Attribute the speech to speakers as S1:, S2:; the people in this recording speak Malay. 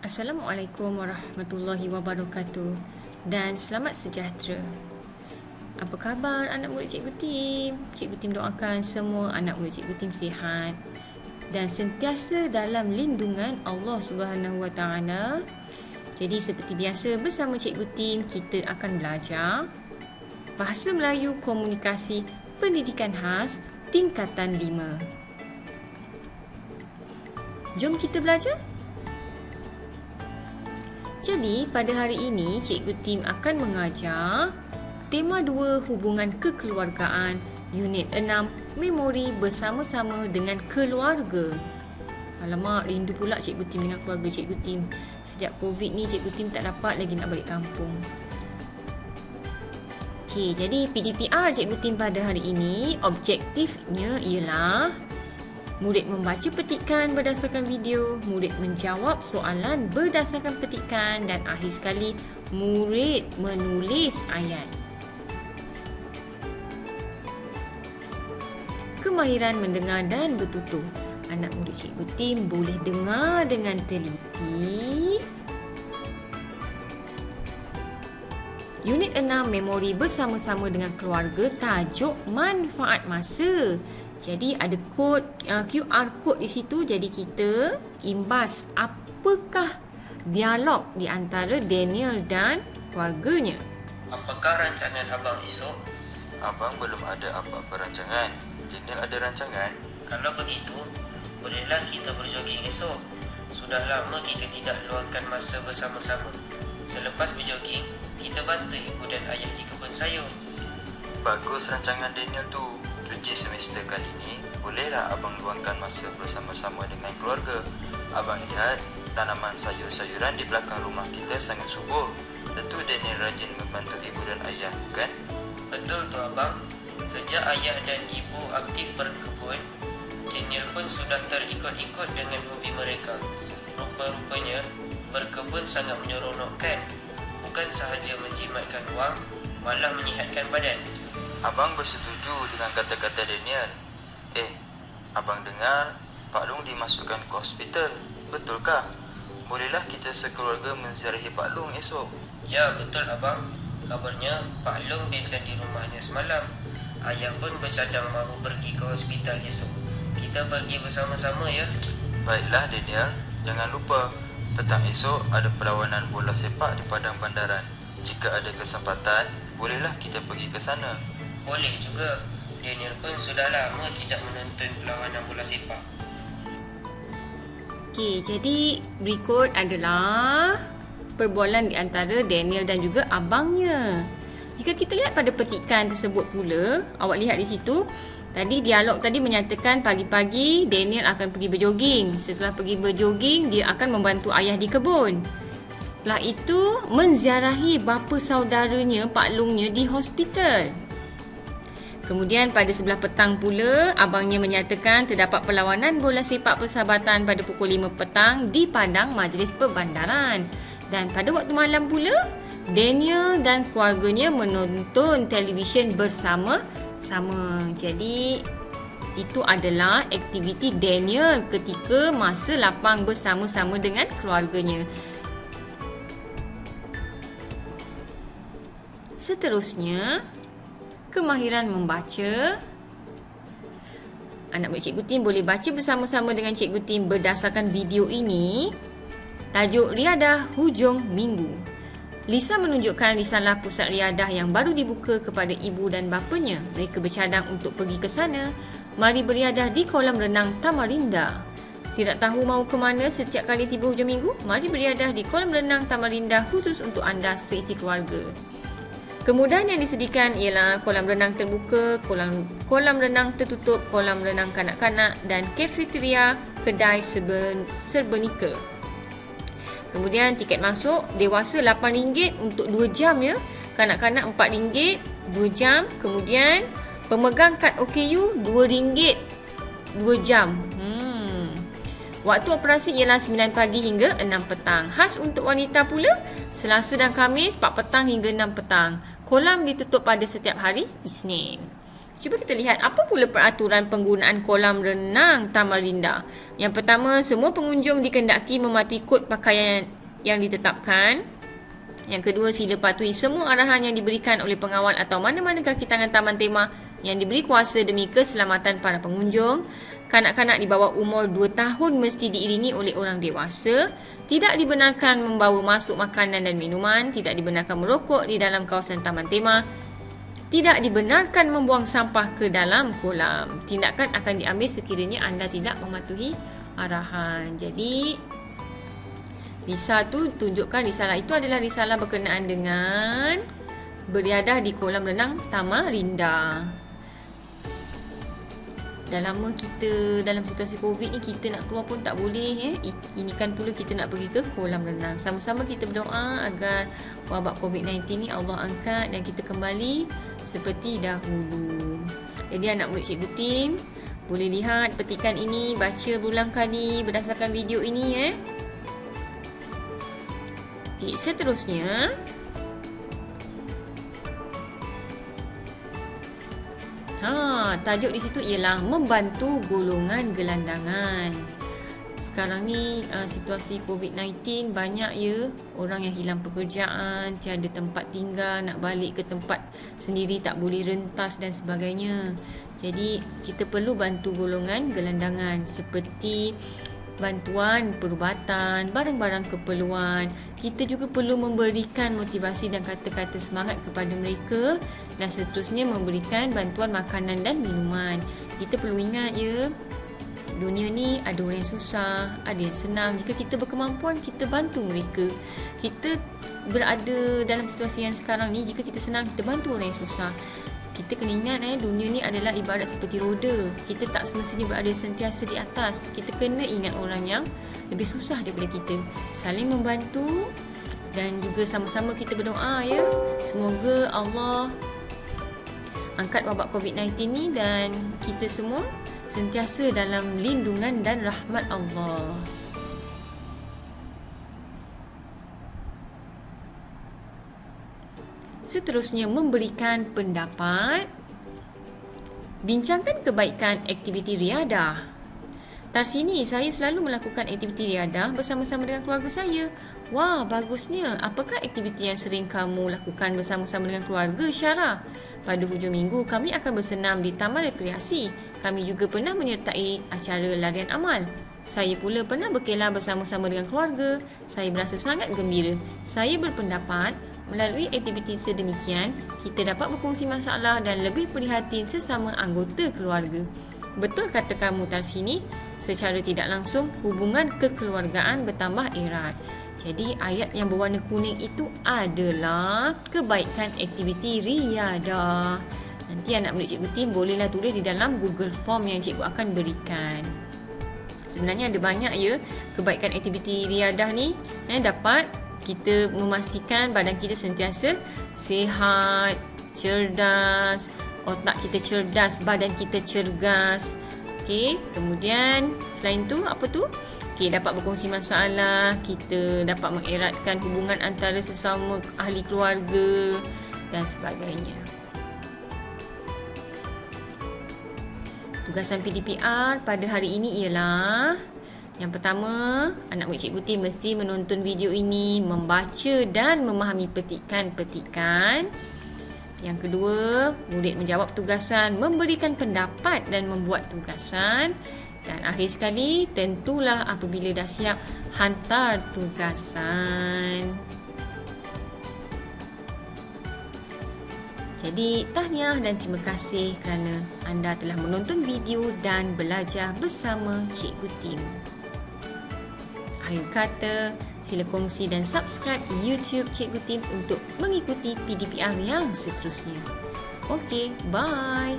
S1: Assalamualaikum warahmatullahi wabarakatuh dan selamat sejahtera. Apa khabar anak murid Cikgu Tim? Cikgu Tim doakan semua anak murid Cikgu Tim sihat dan sentiasa dalam lindungan Allah Subhanahu Wa Taala. Jadi seperti biasa bersama Cikgu Tim kita akan belajar Bahasa Melayu Komunikasi Pendidikan Khas tingkatan 5. Jom kita belajar. Jadi, pada hari ini, Cikgu Tim akan mengajar tema 2 Hubungan Kekeluargaan, Unit 6, Memori Bersama-sama dengan Keluarga. Alamak, rindu pula Cikgu Tim dengan keluarga Cikgu Tim. Sejak COVID ni, Cikgu Tim tak dapat lagi nak balik kampung. Okey, jadi PDPR Cikgu Tim pada hari ini, objektifnya ialah murid membaca petikan berdasarkan video, murid menjawab soalan berdasarkan petikan dan akhir sekali murid menulis ayat. Kemahiran mendengar dan bertutur. Anak murid Cikgu Tim boleh dengar dengan teliti. Unit 6 Memori Bersama-sama dengan Keluarga, tajuk Manfaat Masa. Jadi ada kod QR kod di situ, jadi kita imbas apakah dialog di antara Daniel dan keluarganya.
S2: Apakah rancangan abang esok?
S3: Abang belum ada apa-apa rancangan. Daniel ada rancangan?
S2: Kalau begitu, bolehlah kita berjoging esok. Sudah lama kita tidak luangkan masa bersama-sama. Selepas berjoging, kita bantu ibu dan ayah di kebun sayur.
S3: Bagus rancangan Daniel tu. Cuti semester kali ni, bolehlah abang luangkan masa bersama-sama dengan keluarga. Abang lihat tanaman sayur-sayuran di belakang rumah kita sangat subur. Tentu Daniel rajin membantu ibu dan ayah, bukan?
S2: Betul tu abang. Sejak ayah dan ibu aktif berkebun, Daniel pun sudah terikut-ikut dengan hobi mereka. Rupa-rupanya, berkebun sangat menyeronokkan. Bukan sahaja menjimatkan wang, malah menyihatkan badan.
S3: Abang bersetuju dengan kata-kata Daniel. Abang dengar Pak Long dimasukkan ke hospital. Betulkah? Bolehlah kita sekeluarga menziarahi Pak Long esok.
S2: Ya, betul abang. Kabarnya Pak Long biasa di rumahnya semalam. Ayah pun bercadang mahu pergi ke hospital esok. Kita pergi bersama-sama ya.
S3: Baiklah Daniel, jangan lupa petang esok ada perlawanan bola sepak di padang bandaran. Jika ada kesempatan, bolehlah kita pergi ke sana.
S2: Boleh juga. Daniel pun sudah lama tidak menonton perlawanan bola sepak.
S1: Okey, jadi berikut adalah perbualan di antara Daniel dan juga abangnya. Jika kita lihat pada petikan tersebut pula, awak lihat di situ, tadi dialog tadi menyatakan pagi-pagi Daniel akan pergi berjoging. Setelah pergi berjoging, dia akan membantu ayah di kebun. Setelah itu, menziarahi bapa saudaranya, Pak Longnya di hospital. Kemudian pada sebelah petang pula, abangnya menyatakan terdapat perlawanan bola sepak persahabatan pada pukul 5 petang di padang majlis perbandaran. Dan pada waktu malam pula, Daniel dan keluarganya menonton televisyen bersama-sama. Jadi, itu adalah aktiviti Daniel ketika masa lapang bersama-sama dengan keluarganya. Seterusnya, kemahiran membaca. Anak murid Cikgu Tim boleh baca bersama-sama dengan Cikgu Tim berdasarkan video ini. Tajuk Riadah Hujung Minggu. Lisa menunjukkan risalah pusat riadah yang baru dibuka kepada ibu dan bapanya. Mereka bercadang untuk pergi ke sana. Mari beriadah di kolam renang Tamarinda. Tidak tahu mahu ke mana setiap kali tiba hujung minggu? Mari beriadah di kolam renang Tamarinda khusus untuk anda seisi keluarga. Kemudahan yang disediakan ialah kolam renang terbuka, kolam renang tertutup, kolam renang kanak-kanak dan kafeteria kedai serba-nika. Kemudian tiket masuk dewasa RM8 untuk 2 jam ya. Kanak-kanak RM4 2 jam. Kemudian pemegang kad OKU RM2 2 jam. Waktu operasi ialah 9 pagi hingga 6 petang. Khas untuk wanita pula, Selasa dan Khamis 4 petang hingga 6 petang. Kolam ditutup pada setiap hari Isnin. Cuba kita lihat apa pula peraturan penggunaan kolam renang Tamarinda. Yang pertama, semua pengunjung dikendaki mematuhi kod pakaian yang ditetapkan. Yang kedua, sila patuhi semua arahan yang diberikan oleh pengawal atau mana-mana kaki tangan taman tema yang diberi kuasa demi keselamatan para pengunjung. Kanak-kanak di bawah umur 2 tahun mesti diiringi oleh orang dewasa. Tidak dibenarkan membawa masuk makanan dan minuman. Tidak dibenarkan merokok di dalam kawasan taman tema. Tidak dibenarkan membuang sampah ke dalam kolam. Tindakan akan diambil sekiranya anda tidak mematuhi arahan. Jadi, risalah itu adalah risalah berkenaan dengan beriadah di kolam renang Tamarinda. Dah lama kita dalam situasi COVID ni, kita nak keluar pun tak boleh. Ini kan pula kita nak pergi ke kolam renang. Sama-sama kita berdoa agar wabak COVID-19 ni Allah angkat dan kita kembali seperti dahulu. Jadi anak murid Cikgu Tim, boleh lihat petikan ini, baca berulang kali berdasarkan video ini. Okay, seterusnya, tajuk di situ ialah membantu golongan gelandangan. Sekarang ni situasi COVID-19, banyak orang yang hilang pekerjaan, tiada tempat tinggal, nak balik ke tempat sendiri tak boleh rentas dan sebagainya. Jadi kita perlu bantu golongan gelandangan seperti bantuan perubatan, barang-barang keperluan. Kita juga perlu memberikan motivasi dan kata-kata semangat kepada mereka dan seterusnya memberikan bantuan makanan dan minuman. Kita perlu ingat dunia ni ada orang yang susah, ada yang senang. Jika kita berkemampuan, kita bantu mereka. Kita berada dalam situasi yang sekarang ni, jika kita senang, kita bantu orang yang susah. Kita kena ingat dunia ni adalah ibarat seperti roda. Kita tak semestinya berada sentiasa di atas. Kita kena ingat orang yang lebih susah daripada kita. Saling membantu dan juga sama-sama kita berdoa semoga Allah angkat wabak COVID-19 ni dan kita semua sentiasa dalam lindungan dan rahmat Allah. Seterusnya, memberikan pendapat. Bincangkan kebaikan aktiviti riadah. Tarsini, saya selalu melakukan aktiviti riadah bersama-sama dengan keluarga saya. Wah, bagusnya. Apakah aktiviti yang sering kamu lakukan bersama-sama dengan keluarga, Syarah? Pada hujung minggu, kami akan bersenam di taman rekreasi. Kami juga pernah menyertai acara larian amal. Saya pula pernah berkelah bersama-sama dengan keluarga. Saya berasa sangat gembira. Saya berpendapat, melalui aktiviti sedemikian, kita dapat berkongsi masalah dan lebih prihatin sesama anggota keluarga. Betul kata kamu Tarsini, secara tidak langsung hubungan kekeluargaan bertambah erat. Jadi ayat yang berwarna kuning itu adalah kebaikan aktiviti riadah. Nanti anak murid Cikgu Tim bolehlah tulis di dalam Google Form yang cikgu akan berikan. Sebenarnya ada banyak kebaikan aktiviti riadah ni dapat kita memastikan badan kita sentiasa sihat, cerdas, otak kita cerdas, badan kita cergas. Okey, kemudian selain tu apa tu? Okey, dapat berkongsi masalah, kita dapat mengeratkan hubungan antara sesama ahli keluarga dan sebagainya. Tugasan PDPR pada hari ini ialah, yang pertama, anak murid Cikgu Tim mesti menonton video ini, membaca dan memahami petikan-petikan. Yang kedua, murid menjawab tugasan, memberikan pendapat dan membuat tugasan. Dan akhir sekali, tentulah apabila dah siap, hantar tugasan. Jadi, tahniah dan terima kasih kerana anda telah menonton video dan belajar bersama Cikgu Tim. Akhir kata, sila kongsi dan subscribe YouTube Cikgu Tim untuk mengikuti PDPR yang seterusnya. Okey, bye.